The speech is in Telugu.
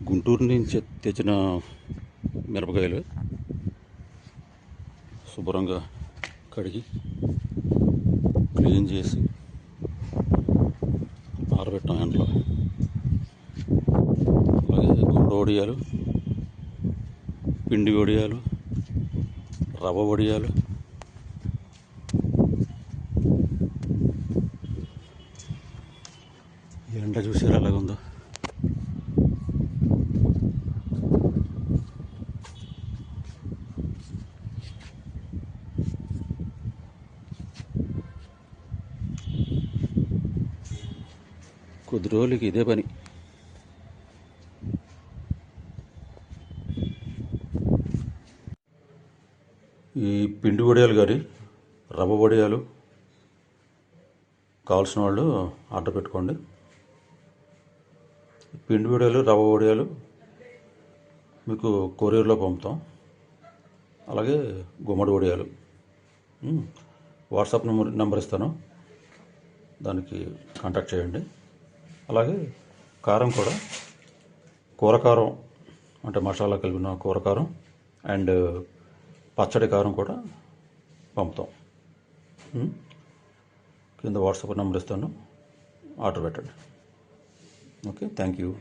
గుంటూరు నుంచి తెచ్చిన మిరపకాయలు శుభ్రంగా కడిగి క్లీన్ చేసి ఆరబెట్టాం ఎండలో. అలాగే గుంట వడియాలు, పిండి వడియాలు, రవ్వ వడియాలు, ఎండ చూసారు ఎలాగుందో. కొద్ది రోజులకి ఇదే పని. ఈ పిండి వడియాలు కానీ రవ్వ వడియాలు కావాల్సిన వాళ్ళు ఆర్డర్ పెట్టుకోండి. పిండి వడియాలు రవ్వ వడియాలు మీకు కొరియర్లో పంపుతాం. అలాగే గుమ్మడి వడియాలు వాట్సాప్ నెంబర్ ఇస్తాను, దానికి కాంటాక్ట్ చేయండి. అలాగే కారం కూడా, కూరకారం అంటే మసాలా కలిపిన కూరకారం అండ్ పచ్చడి కారం కూడా పంపుతాం. కింద వాట్సాప్ నెంబర్ ఇస్తాను, ఆర్డర్ పెట్టండి. Okay, thank you.